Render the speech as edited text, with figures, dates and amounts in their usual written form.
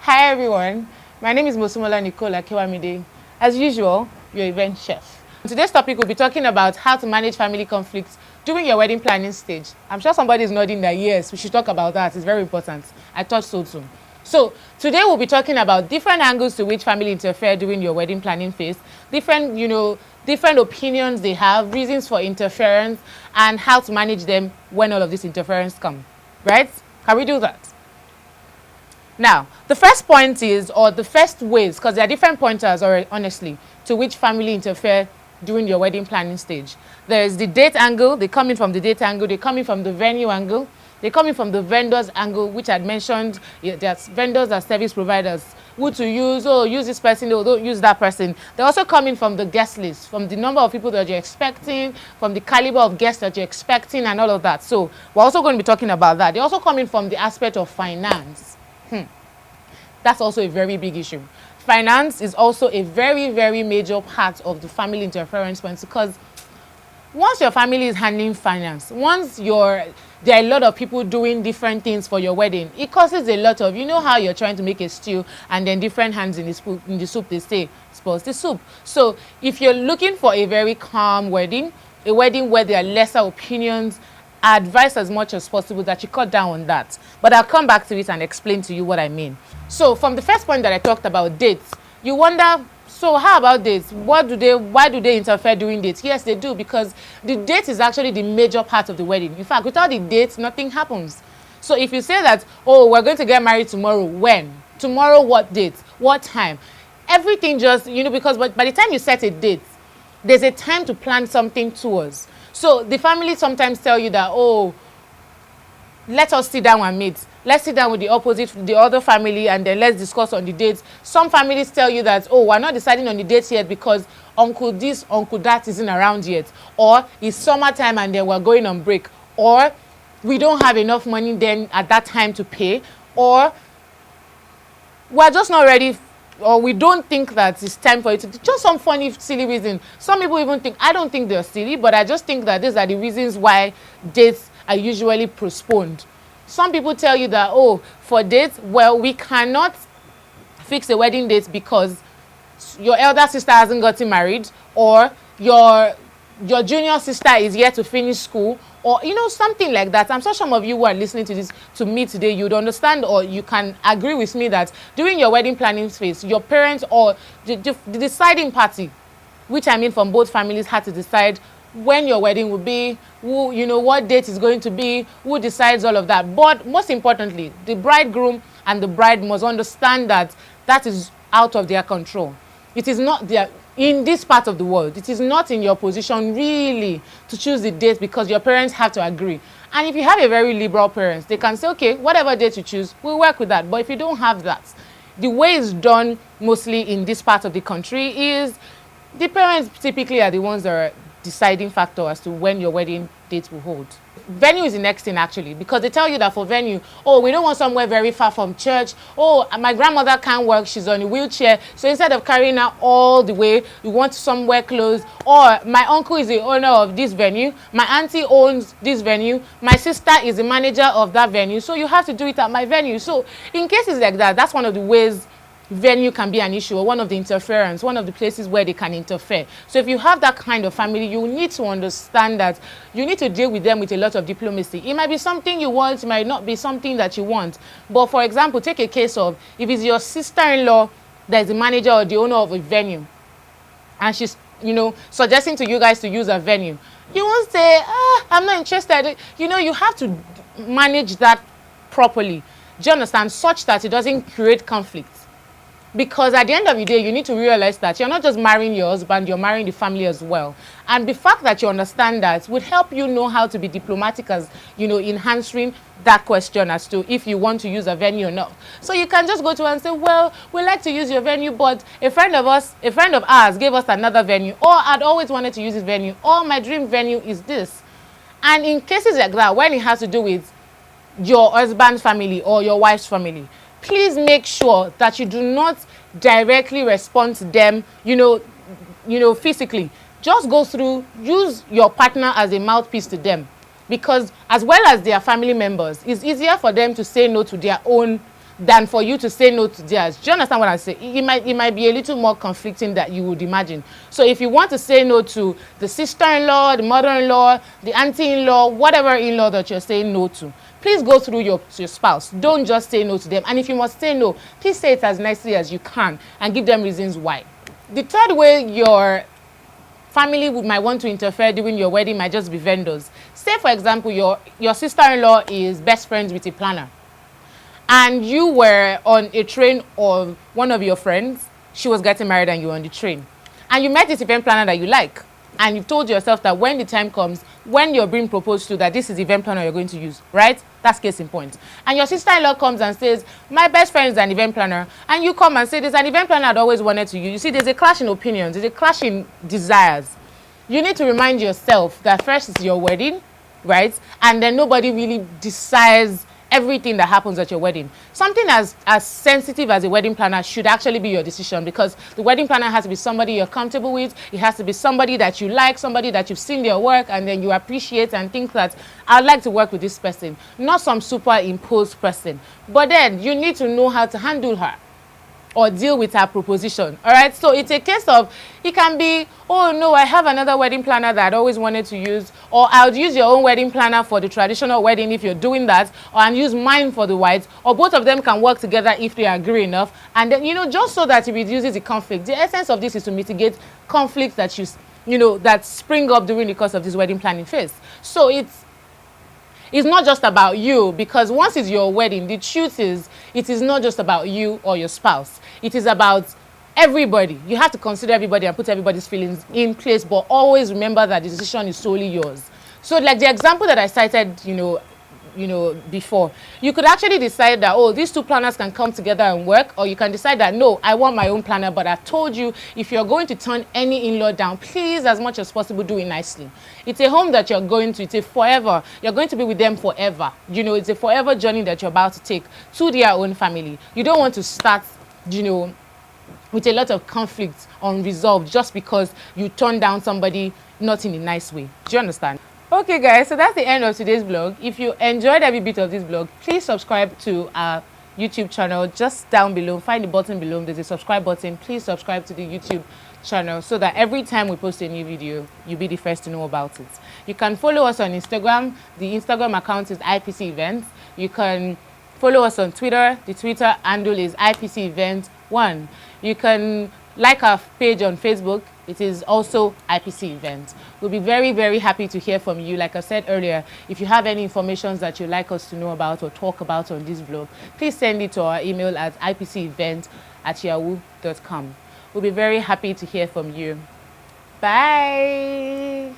Hi everyone, my name is Mosumola Nicola Kewamide. As usual, your event chef. Today's topic will be talking about how to manage family conflicts during your wedding planning stage. I'm sure somebody is nodding that yes, we should talk about that. It's very important. I thought so too. So today we'll be talking about different angles to which family interfere during your wedding planning phase, different opinions they have, reasons for interference, and how to manage them when all of this interference come. Right? Can we do that? Now, the first point is, or the first ways, because there are different pointers, or honestly, to which family interfere during your wedding planning stage. There is the date angle. They come in from the date angle. They come in from the venue angle. They come in from the vendors angle, which I had mentioned. There's vendors are service providers. Who to use? Oh, use this person. Oh, don't use that person. They also come in from the guest list, from the number of people that you're expecting, from the caliber of guests that you're expecting, and all of that. So we're also going to be talking about that. They also come in from the aspect of finance. That's also a very big issue. Finance is also a very, very major part of the family interference points, because once your family is handling finance, there are a lot of people doing different things for your wedding, it causes a lot of, you know how you're trying to make a stew and then different hands in the soup, they say, spoils the soup. So if you're looking for a very calm wedding, a wedding where there are lesser opinions, I advise as much as possible that you cut down on that. But I'll come back to it and explain to you what I mean. So from the first point that I talked about dates, you wonder, so how about dates? Why do they interfere during dates? Yes, they do, because the date is actually the major part of the wedding. In fact, without the date, nothing happens. So if you say that, oh, we're going to get married tomorrow, when? Tomorrow, what date? What time? Everything just, because by the time you set a date, there's a time to plan something towards. So the family sometimes tell you that, oh, let us sit down and meet. Let's sit down with the other family, and then let's discuss on the dates. Some families tell you that, oh, we're not deciding on the dates yet because uncle this, uncle that isn't around yet. Or it's summertime and then we're going on break. Or we don't have enough money then at that time to pay. Or we're just not ready, or we don't think that it's time for it to, just some funny, silly reason. Some people even think, I don't think they're silly, but I just think that these are the reasons why dates are usually postponed. Some people tell you that, oh, for dates, well, we cannot fix a wedding date because your elder sister hasn't gotten married, or your junior sister is yet to finish school, or something like that. I'm sure some of you who are listening to me today, you'd understand, or you can agree with me that during your wedding planning phase, your parents or the deciding party, which I mean from both families, had to decide when your wedding will be, what date is going to be, who decides all of that. But most importantly, the bridegroom and the bride must understand that that is out of their control. It is not in this part of the world, it is not in your position really to choose the date, because your parents have to agree. And if you have a very liberal parents, they can say, okay, whatever date you choose, we'll work with that. But if you don't have that, the way it's done mostly in this part of the country is the parents typically are the ones that are deciding factor as to when your wedding date will hold. Venue is the next thing, actually, because they tell you that for venue, oh, we don't want somewhere very far from church. Oh, my grandmother can't work, she's on a wheelchair, so instead of carrying her all the way, we want somewhere close. Or my uncle is the owner of this venue, my auntie owns this venue, my sister is the manager of that venue, so you have to do it at my venue. So in cases like that, that's one of the ways venue can be an issue, or one of the interference, one of the places where they can interfere. So if you have that kind of family, you need to understand that you need to deal with them with a lot of diplomacy. It might be something you want, it might not be something that you want. But for example, take a case of, if it's your sister-in-law that is the manager or the owner of a venue, and she's suggesting to you guys to use a venue, you won't say, I'm not interested. You have to manage that properly. Do you understand? Such that it doesn't create conflict. Because at the end of the day, you need to realize that you're not just marrying your husband, you're marrying the family as well. And the fact that you understand that would help you know how to be diplomatic in answering that question as to if you want to use a venue or not. So you can just go to and say, well, we like to use your venue, but a friend of ours gave us another venue, or I'd always wanted to use this venue, or my dream venue is this. And in cases like that, when it has to do with your husband's family or your wife's family, please make sure that you do not directly respond to them, physically. Just go through, use your partner as a mouthpiece to them. Because as well as their family members, it's easier for them to say no to their own than for you to say no to theirs. Do you understand what I say? It might be a little more conflicting than you would imagine. So if you want to say no to the sister-in-law, the mother-in-law, the auntie-in-law, whatever in-law that you're saying no to, please go through your spouse. Don't just say no to them. And if you must say no, please say it as nicely as you can and give them reasons why. The third way your family might want to interfere during your wedding might just be vendors. Say, for example, your sister-in-law is best friends with a planner, and you were on a train of one of your friends. She was getting married and you were on the train. And you met this event planner that you like. And you've told yourself that when the time comes, when you're being proposed to, that this is the event planner you're going to use, right? That's case in point. And your sister-in-law comes and says, my best friend is an event planner. And you come and say, there's an event planner I'd always wanted to use. You see, there's a clash in opinions. There's a clash in desires. You need to remind yourself that first is your wedding, right? And then nobody really decides everything that happens at your wedding. Something as sensitive as a wedding planner should actually be your decision, because the wedding planner has to be somebody you're comfortable with. It has to be somebody that you like, somebody that you've seen their work and then you appreciate and think that I'd like to work with this person, not some superimposed person. But then you need to know how to handle her or deal with her proposition. All right, so it's a case of, it can be, oh no, I have another wedding planner that I always wanted to use, or I'll use your own wedding planner for the traditional wedding if you're doing that, or I'll use mine for the whites, or both of them can work together if they agree enough. And then, just so that it reduces the conflict. The essence of this is to mitigate conflicts that that spring up during the course of this wedding planning phase. So it's not just about you, because once it's your wedding, the truth is, it is not just about you or your spouse. It is about everybody. You have to consider everybody and put everybody's feelings in place, but always remember that the decision is solely yours. So like the example that I cited, before, you could actually decide that, oh, these two planners can come together and work, or you can decide that, no, I want my own planner, but I've told you, if you're going to turn any in-law down, please, as much as possible, do it nicely. It's a home that you're going to, it's a forever, you're going to be with them forever. It's a forever journey that you're about to take to their own family. You don't want to start, with a lot of conflict unresolved just because you turn down somebody not in a nice way. Do you understand? Okay guys, so that's the end of today's vlog. If you enjoyed every bit of this vlog, please subscribe to our YouTube channel. Just down below, find the button below, there's a subscribe button. Please subscribe to the YouTube channel so that every time we post a new video, you'll be the first to know about it. You can follow us on Instagram. The Instagram account is IPC Events. You can follow us on Twitter. The Twitter handle is IPC Event 1. You can like our page on Facebook. It is also IPC Events. We'll be very, very happy to hear from you. Like I said earlier, if you have any information that you'd like us to know about or talk about on this vlog, please send it to our email at ipcevent@yahoo.com. We'll be very happy to hear from you. Bye.